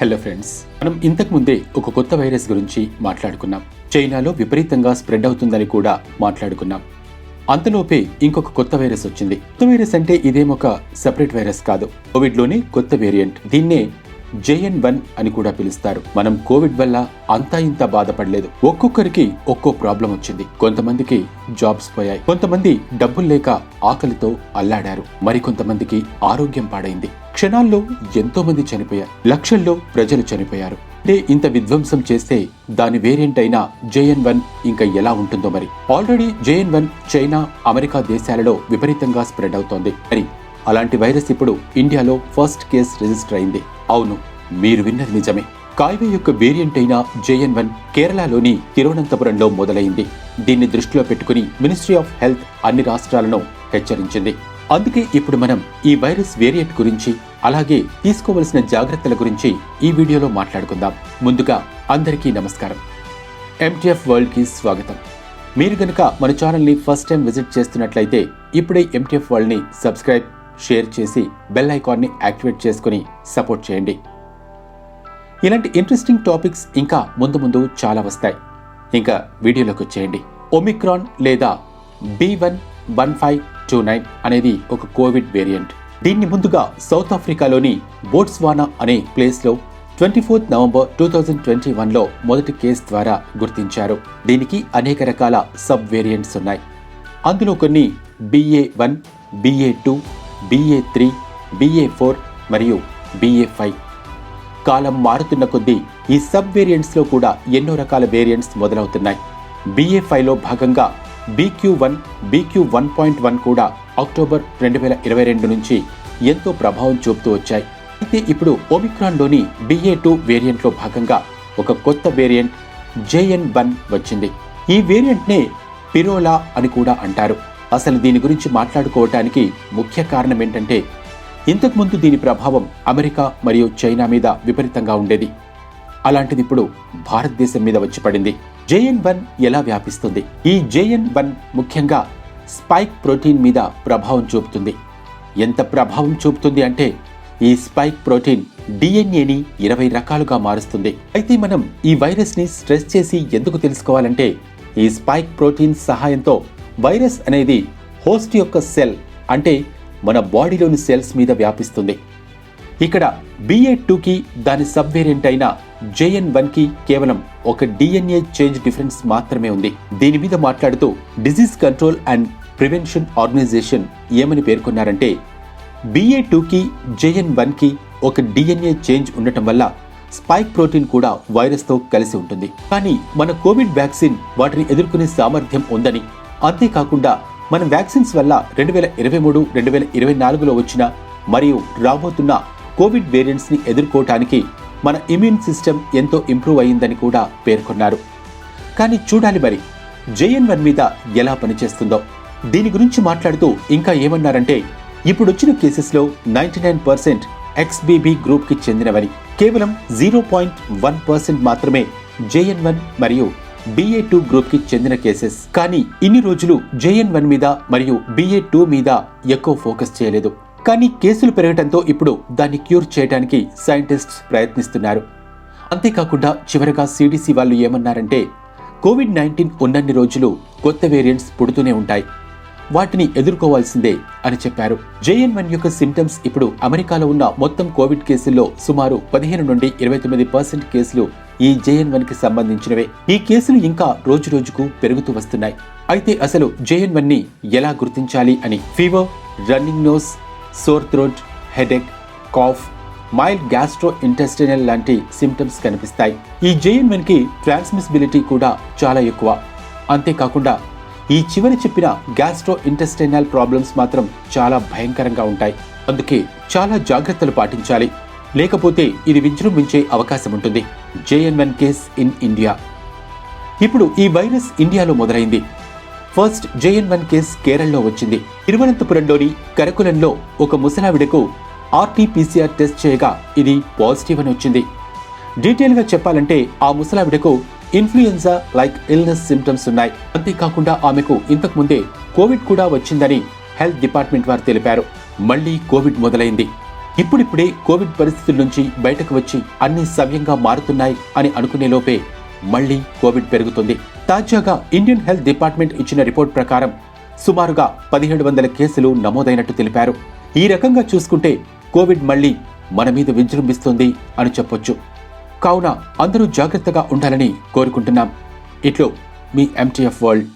Hello friends, మనం ఇంతకు ముందే ఒక కొత్త వైరస్ గురించి మాట్లాడుకున్నాం. చైనాలో విపరీతంగా స్ప్రెడ్ అవుతుందని కూడా మాట్లాడుకున్నాం. అంతలోపే ఇంకొక కొత్త వైరస్ వచ్చింది. కొత్త వైరస్ అంటే ఇదేమొక సెపరేట్ వైరస్ కాదు, కోవిడ్ లోనే కొత్త వేరియంట్. దీన్నే JN.1 అని కూడా పిలుస్తారు. మనం కోవిడ్ వల్ల అంతా ఇంత బాధపడలేదు. ఒక్కొక్కరికి ఒక్కో ప్రాబ్లం వచ్చింది. కొంతమందికి జాబ్స్ పోయాయి, కొంతమంది డబ్బులు లేక ఆకలితో అల్లాడారు, మరికొంతమందికి ఆరోగ్యం పాడైంది. క్షణాల్లో ఎంతో మంది చనిపోయారు, లక్షల్లో ప్రజలు చనిపోయారు. అంటే ఇంత విధ్వంసం చేస్తే దాని వేరియంట్ అయిన JN.1 ఇంకా ఎలా ఉంటుందో మరి. ఆల్రెడీ JN.1 చైనా, అమెరికా దేశాలలో విపరీతంగా స్ప్రెడ్ అవుతోంది. మరి అలాంటి వైరస్ ఇప్పుడు ఇండియాలో ఫస్ట్ కేసు రిజిస్టర్ అయింది. అవును, మీరు విన్నది నిజమే. కాయివే యొక్క వేరియంట్ అయిన JN.1 కేరళలోని తిరువనంతపురంలో మొదలైంది. దీన్ని దృష్టిలో పెట్టుకుని మినిస్ట్రీ ఆఫ్ హెల్త్ అన్ని రాష్ట్రాలను హెచ్చరించింది. అందుకే ఇప్పుడు మనం ఈ వైరస్ వేరియంట్ గురించి, అలాగే తీసుకోవలసిన జాగ్రత్తల గురించి ఈ వీడియోలో మాట్లాడుకుందాం. ముందుగా అందరికీ నమస్కారం. MTF వరల్డ్ కి స్వాగతం. మీరు గనుక మన ఛానల్ ని ఫస్ట్ టైం విజిట్ చేస్తున్నట్లయితే ఇప్పుడే MTF వరల్డ్ ని సబ్స్క్రైబ్, షేర్ చేసి బెల్ ఐకాన్ ని యాక్టివేట్ చేసుకుని సపోర్ట్ చేయండి. ఇలాంటి ఇంట్రెస్టింగ్ టాపిక్స్ ఇంకా ముందు చాలా ఇంకా వీడియోలోకి వచ్చేయండి. ఒమిక్రాన్ లేదా B.1.1.529 అనేది ఒక కోవిడ్ వేరియంట్. దీన్ని ముందుగా సౌత్ ఆఫ్రికాలోని బోట్స్వానా అనే ప్లేస్లో 24 నవంబర్ 2021లో మొదటి కేసు ద్వారా గుర్తించారు. దీనికి అనేక రకాల సబ్ వేరియంట్స్ ఉన్నాయి. అందులో కొన్ని BA.1, BA.2, BA.3, BA.4 మరియు BA.5. కాలం మారుతున్న కొద్దీ ఈ సబ్ వేరియంట్స్లో కూడా ఎన్నో రకాల వేరియంట్స్ మొదలవుతున్నాయి. BA.5లో భాగంగా BQ.1, BQ.1.1 కూడా అక్టోబర్ 2022 నుంచి ఎంతో ప్రభావం చూపుతూ వచ్చాయి. అయితే ఇప్పుడు ఒమిక్రాన్లోని BA.2 వేరియంట్లో భాగంగా ఒక కొత్త వేరియంట్ JN.1 వచ్చింది. ఈ వేరియంట్నే పిరోలా అని కూడా అంటారు. అసలు దీని గురించి మాట్లాడుకోవటానికి ముఖ్య కారణం ఏంటంటే, ఇంతకుముందు దీని ప్రభావం అమెరికా మరియు చైనా మీద విపరీతంగా ఉండేది. అలాంటిది ఇప్పుడు భారతదేశం మీద వచ్చి పడింది. JN.1 ఎలా వ్యాపిస్తుంది? ఈ JN.1 ముఖ్యంగా స్పైక్ ప్రోటీన్ మీద ప్రభావం చూపుతుంది. ఎంత ప్రభావం చూపుతుంది అంటే, ఈ స్పైక్ ప్రోటీన్ DNAని 20 రకాలుగా మారుస్తుంది. అయితే మనం ఈ వైరస్ ని స్ట్రెస్ చేసి ఎందుకు తెలుసుకోవాలంటే, ఈ స్పైక్ ప్రోటీన్ సహాయంతో వైరస్ అనేది హోస్ట్ యొక్క సెల్, అంటే మన బాడీలోని సెల్స్ మీద వ్యాపిస్తుంది. ఇక్కడ BA.2కి దాని సబ్ వేరియంట్ అయిన JN.1కి కేవలం ఒక DNA చేంజ్ డిఫరెన్స్ మాత్రమే ఉంది. దీని మీద మాట్లాడుతూ disease control and prevention organisation ఏమని పేర్కొన్నారంటే, BA.2కి JN.1కి ఒక DNA చేంజ్ ఉండటం వల్ల స్పైక్ ప్రోటీన్ కూడా వైరస్తో కలిసి ఉంటుంది. కానీ మన కోవిడ్ వ్యాక్సిన్ వాటిని ఎదుర్కొనే సామర్థ్యం ఉందని, అంతేకాకుండా మన వ్యాక్సిన్స్ వల్ల 2023, 2024లో వచ్చిన మరియు రాబోతున్న కోవిడ్ వేరియంట్స్ ని ఎదుర్కోవటానికి మన ఇమ్యూన్ సిస్టమ్ ఎంతో ఇంప్రూవ్ అయ్యిందని కూడా పేర్కొన్నారు. కానీ చూడాలి మరి JN.1 మీద ఎలా పనిచేస్తుందో. దీని గురించి మాట్లాడుతూ ఇంకా ఏమన్నారంటే, ఇప్పుడు వచ్చిన కేసెస్లో 99% XBB గ్రూప్ కి చెందినవని, కేవలం 0.1% మాత్రమే JN.1 మరియు BA.2 గ్రూప్ కి చెందిన కేసెస్. కానీ ఇన్ని రోజులు JN.1 మీద మరియు BA.2 మీద ఎక్కువ ఫోకస్ చేయలేదు. కానీ కేసులు పెరగడంతో ఇప్పుడు దాన్ని క్యూర్ చేయడానికి సైంటిస్ట్స్ ప్రయత్నిస్తున్నారు. అంతేకాకుండా చివరగా CDC వాళ్ళు ఏమన్నారంటే, COVID-19 ఉన్నన్ని రోజులు కొత్త వేరియంట్స్ పుడుతూనే ఉంటాయి, వాటిని ఎదుర్కోవాల్సిందే అని చెప్పారు. JN.1 యొక్క సిమ్టమ్స్ ఇప్పుడు అమెరికాలో ఉన్న మొత్తం కోవిడ్ కేసుల్లో సుమారు 15 నుండి 29% కేసులు ఈ JN.1కి సంబంధించినవే. ఈ కేసులు ఇంకా రోజురోజుకు పెరుగుతూ వస్తున్నాయి. అయితే అసలు JN.1ని ఎలా గుర్తించాలి అని, fever, running nose, sore throat, headache, cough, mild gastrointestinal లాంటి సిమ్టమ్స్ కనిపిస్తాయి. ఈ JN.1కి ట్రాన్స్మిసిబిలిటీ కూడా చాలా ఎక్కువ. అంతేకాకుండా ఈ చివరి చెప్పిన గ్యాస్ట్రో ఇంటెస్టైనల్ ప్రాబ్లమ్స్ మాత్రం చాలా భయంకరంగా ఉంటాయి. అందుకే చాలా జాగ్రత్తలు పాటించాలి, లేకపోతే ఇది విజృంభించే అవకాశం ఉంటుంది. JN.1 case in India. ఇప్పుడు ఈ వైరస్ ఇండియాలో మొదలైంది. ఫస్ట్ JN.1 కేస్ కేరళలో వచ్చింది. తిరువనంతపురంలోని కరకులంలో ఒక ముసలావిడకు RT-PCR టెస్ట్ చేయగా ఇది పాజిటివ్ అని వచ్చింది. డీటెయిల్గా చెప్పాలంటే ఆ ముసలావిడకు ఇన్ఫ్లుయెన్జా లైక్ ఇల్నెస్ సిమ్టమ్స్ ఉన్నాయి. అంతేకాకుండా ఆమెకు ఇంతకు ముందే కోవిడ్ కూడా వచ్చిందని హెల్త్ డిపార్ట్మెంట్ వారు తెలిపారు. మళ్లీ కోవిడ్ మొదలైంది. ఇప్పుడిప్పుడే కోవిడ్ పరిస్థితుల నుంచి బయటకు వచ్చి అన్ని సవ్యంగా మారుతున్నాయి అని అనుకునే లోపే మళ్లీ కోవిడ్ పెరుగుతుంది. తాజాగా ఇండియన్ హెల్త్ డిపార్ట్మెంట్ ఇచ్చిన రిపోర్ట్ ప్రకారం సుమారుగా 1700 కేసులు నమోదైనట్టు తెలిపారు. ఈ రకంగా చూసుకుంటే కోవిడ్ మళ్లీ మన మీద విజృంభిస్తుంది అని చెప్పొచ్చు. కావున అందరూ జాగ్రత్తగా ఉండాలని కోరుకుంటున్నాం. ఇట్లో మీ MTF వరల్డ్.